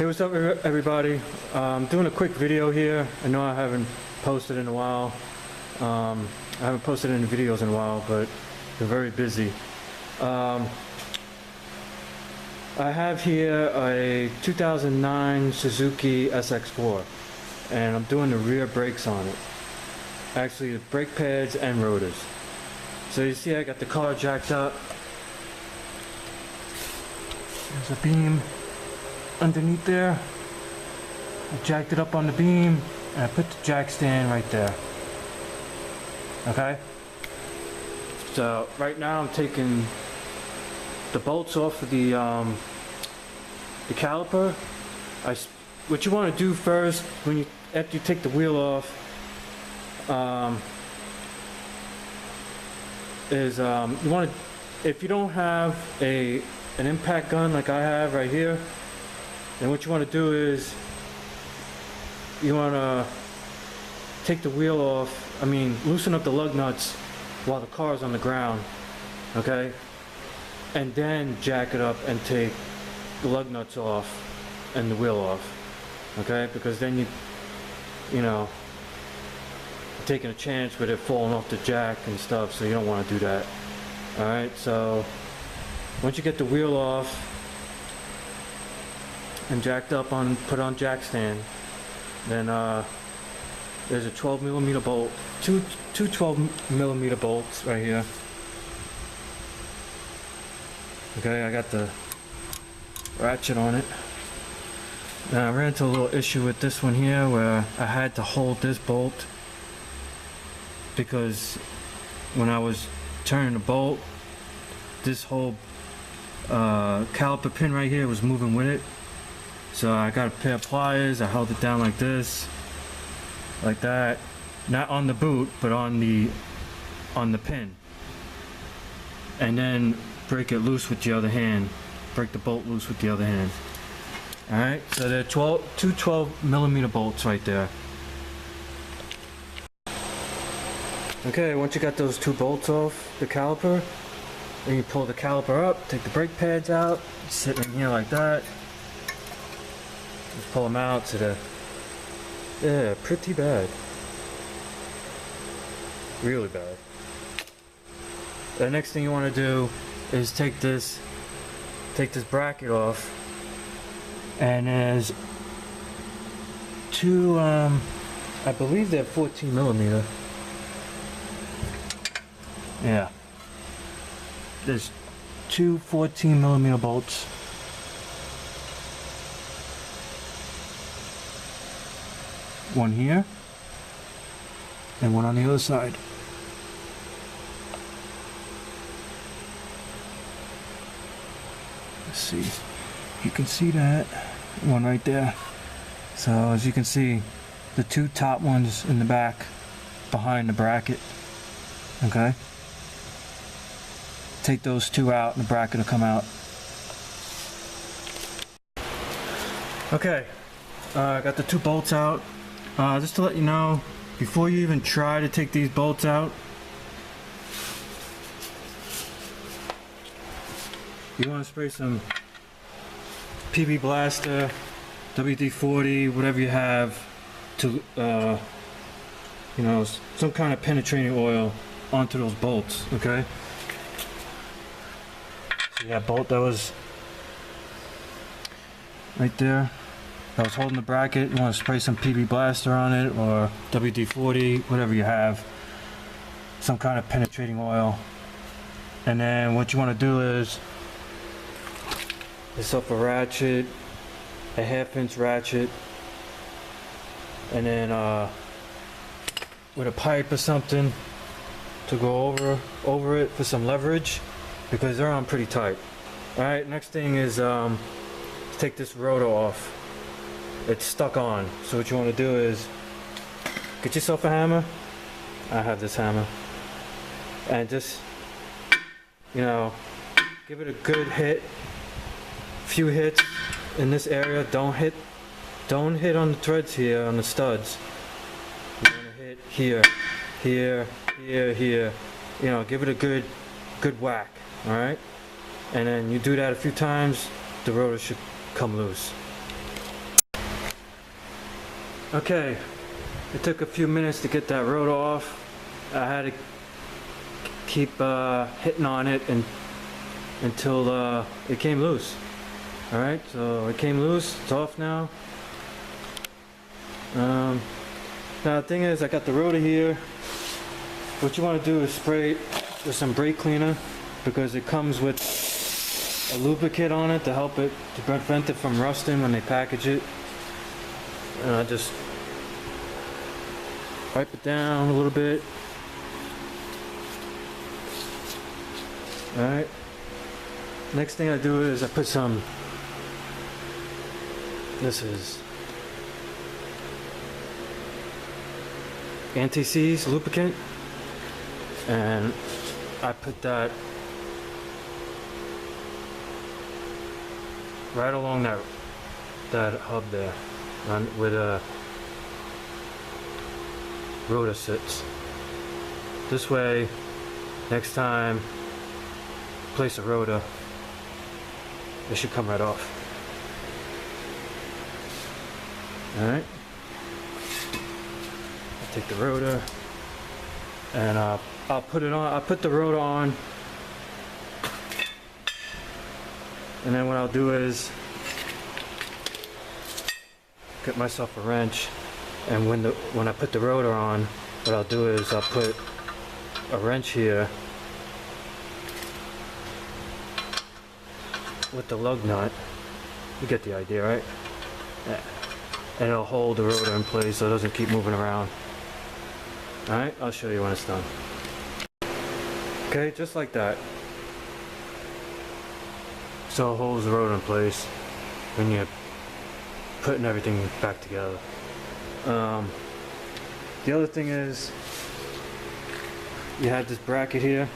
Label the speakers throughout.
Speaker 1: Hey, what's up everybody? I'm doing a quick video here. I know I haven't posted in a while. I haven't posted any videos in a while, but been very busy. I have here a 2009 Suzuki SX4 and I'm doing the rear brakes on it. Actually, the brake pads and rotors. So you see I got the car jacked up. There's a beam underneath there. I jacked it up on the beam and I put the jack stand right there. Okay? So right now I'm taking the bolts off of the caliper. What you want to do first, after you take the wheel off, is you want to, if you don't have an impact gun like I have right here, then what you want to do is you want to take the wheel off, loosen up the lug nuts while the car is on the ground, okay? And then jack it up and take the lug nuts off and the wheel off, okay? Because then you know, taking a chance with it falling off the jack and stuff, so you don't want to do that. Alright, so once you get the wheel off and jacked up put on jack stand, then there's a 12mm bolt, two 12mm bolts right here. Okay, I got the ratchet on it. Now I ran into a little issue with this one here where I had to hold this bolt because when I was turning the bolt, this whole caliper pin right here was moving with it. So I got a pair of pliers, I held it down like this, like that, not on the boot but on the pin, and then break it loose with the other hand, break the bolt loose with the other hand. Alright, so there are two 12mm bolts right there. Okay, once you got those two bolts off the caliper, then you pull the caliper up, take the brake pads out, sit in here like that. Just pull them out to the, yeah, pretty bad. Really bad. The next thing you want to do is take this bracket off, and there's two, I believe they're 14mm. Yeah. There's two 14mm bolts. One here and one on the other side. Let's see, you can see that one right there. So as you can see, the two top ones in the back behind the bracket. Okay, take those two out and the bracket will come out. Okay, I got the two bolts out. Just to let you know, before you even try to take these bolts out, you want to spray some PB Blaster, WD-40, whatever you have, to you know, some kind of penetrating oil onto those bolts. Okay, so that bolt that was right there, I was holding the bracket, you want to spray some PB Blaster on it or WD-40, whatever you have, some kind of penetrating oil. And then what you want to do is this up a ratchet, a 1/2" ratchet, and then with a pipe or something to go over it for some leverage, because they're on pretty tight. Alright, next thing is take this rotor off. It's stuck on, so what you want to do is get yourself a hammer. I have this hammer, and just, you know, give it a good hit, few hits in this area. Don't hit on the threads here, on the studs. You want to hit here, here, here, here. You know, give it a good whack. All right, and then you do that a few times, the rotor should come loose. Okay, it took a few minutes to get that rotor off. I had to keep hitting on it until it came loose. Alright, so it came loose, it's off now. Now the thing is, I got the rotor here. What you want to do is spray it with some brake cleaner, because it comes with a lubricant on it to help it, to prevent it from rusting when they package it. And I just wipe it down a little bit. Alright. Next thing I do is I put some, this is anti-seize lubricant, and I put that right along that hub there, where the rotor sits. This way, next time place a rotor, it should come right off. Alright. I'll take the rotor and I'll put it on. I'll put the rotor on, and then what I'll do is get myself a wrench, and when I put the rotor on, what I'll do is I'll put a wrench here with the lug nut. You get the idea, right? Yeah. And it'll hold the rotor in place so it doesn't keep moving around. Alright, I'll show you when it's done. Okay, just like that. So it holds the rotor in place when you're putting everything back together. The other thing is, you have this bracket here,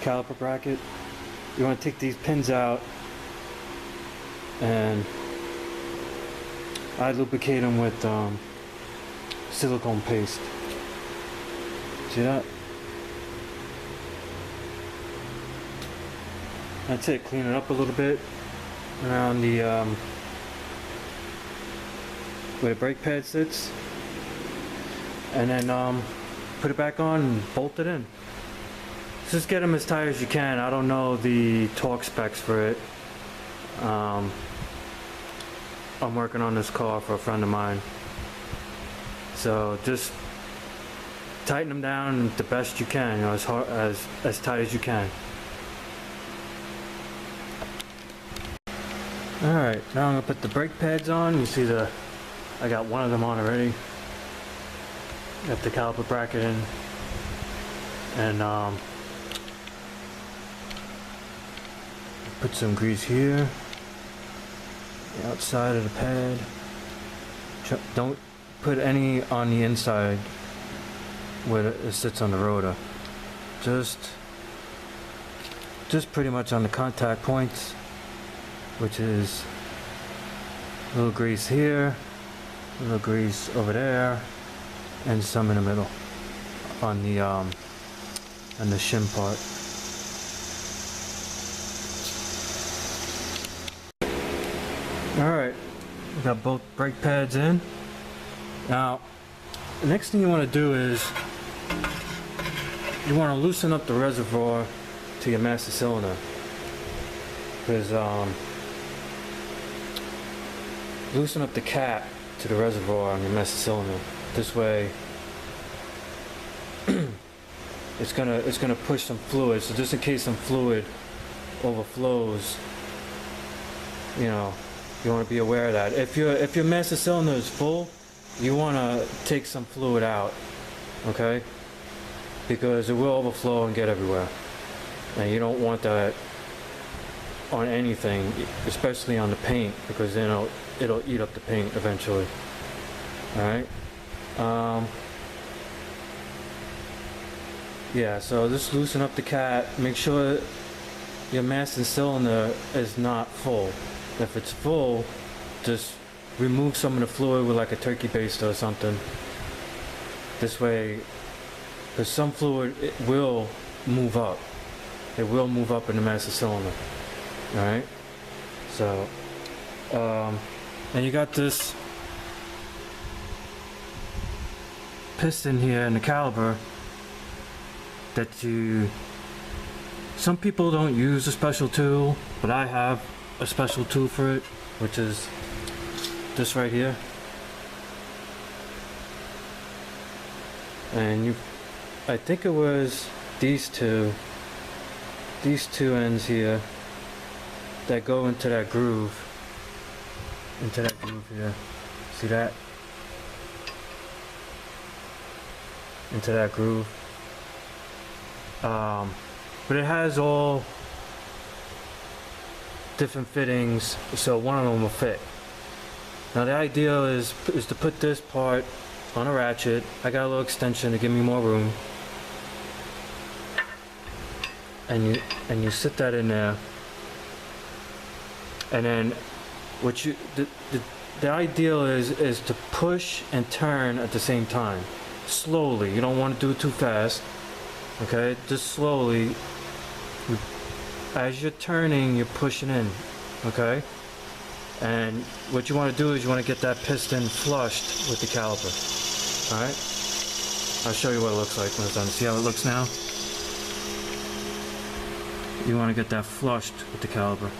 Speaker 1: caliper bracket. You want to take these pins out, and I lubricate them with silicone paste. See that? That's it. Clean it up a little bit around the where the brake pad sits, and then put it back on and bolt it in. Just get them as tight as you can. I don't know the torque specs for it. I'm working on this car for a friend of mine, so just tighten them down the best you can, you know, as tight as you can. Alright, now I'm gonna put the brake pads on. You see I got one of them on already. Got the caliper bracket in, and put some grease here, the outside of the pad. Don't put any on the inside where it sits on the rotor. Just pretty much on the contact points, which is a little grease here, a little grease over there, and some in the middle on the shim part. Alright, we got both brake pads in. Now, the next thing you want to do is you want to loosen up the reservoir to your master cylinder, because loosen up the cap to the reservoir on your master cylinder. This way it's gonna push some fluid, so just in case some fluid overflows, you know, you want to be aware of that. If your master cylinder is full, you want to take some fluid out, okay? Because it will overflow and get everywhere, and you don't want that on anything, especially on the paint, because then it'll eat up the paint eventually. All right. Yeah, so just loosen up the cap. Make sure your master cylinder is not full. If it's full, just remove some of the fluid with like a turkey baster or something. This way, because some fluid, it will move up. It will move up in the master cylinder. Alright? So, and you got this piston here in the caliper that some people don't use a special tool, but I have a special tool for it, which is this right here. And I think it was these two ends here that go into that groove here. See that? Into that groove. But it has all different fittings, so one of them will fit. Now the idea is to put this part on a ratchet. I got a little extension to give me more room, and you sit that in there, and then the ideal is to push and turn at the same time, slowly. You don't want to do it too fast, okay? Just slowly. As you're turning, you're pushing in, okay? And what you want to do is you want to get that piston flushed with the caliper. Alright? I'll show you what it looks like when it's done. See how it looks now? You want to get that flushed with the caliper.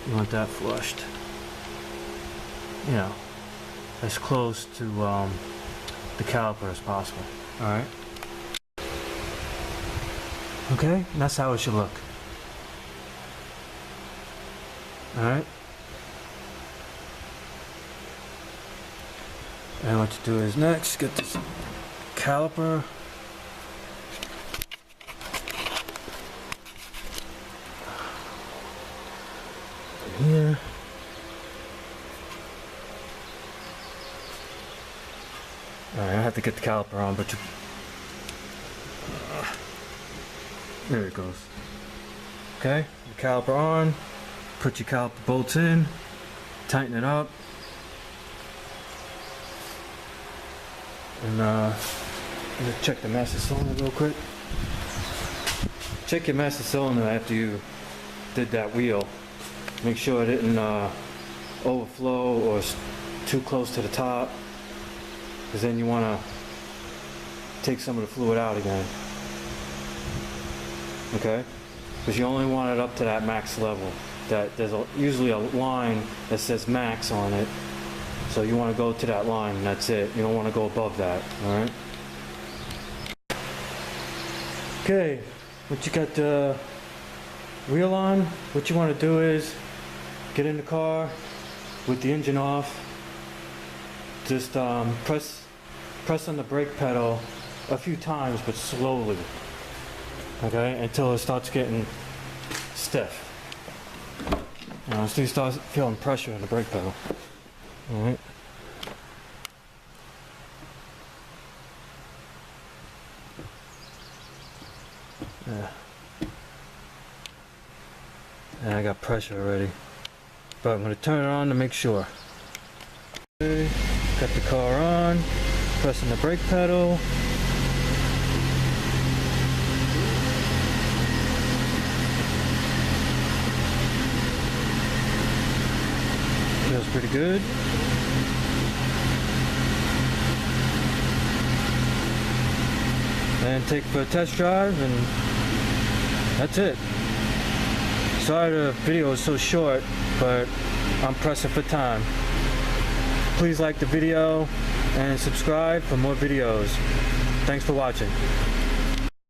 Speaker 1: You want that flushed. You know, as close to the caliper as possible. Alright? Okay? And that's how it should look. Alright? And what you do is next, get this caliper. Here. Alright, I have to get the caliper on, but there it goes. Okay, the caliper on. Put your caliper bolts in. Tighten it up. And I'm gonna check the master cylinder real quick. Check your master cylinder after you did that wheel. Make sure it didn't overflow or too close to the top, because then you want to take some of the fluid out again. Okay? Because you only want it up to that max level. There's usually a line that says max on it, so you want to go to that line and that's it. You don't want to go above that. Alright? Okay, once you got the wheel on, what you want to do is get in the car with the engine off. Just press on the brake pedal a few times, but slowly. Okay, until it starts getting stiff. So you start feeling pressure on the brake pedal. Alright. Yeah. And I got pressure already. But I'm going to turn it on to make sure. Okay. Got the car on. Pressing the brake pedal. Feels pretty good. And take for a test drive, and that's it. Sorry the video is so short, but I'm pressing for time. Please like the video and subscribe for more videos. Thanks for watching.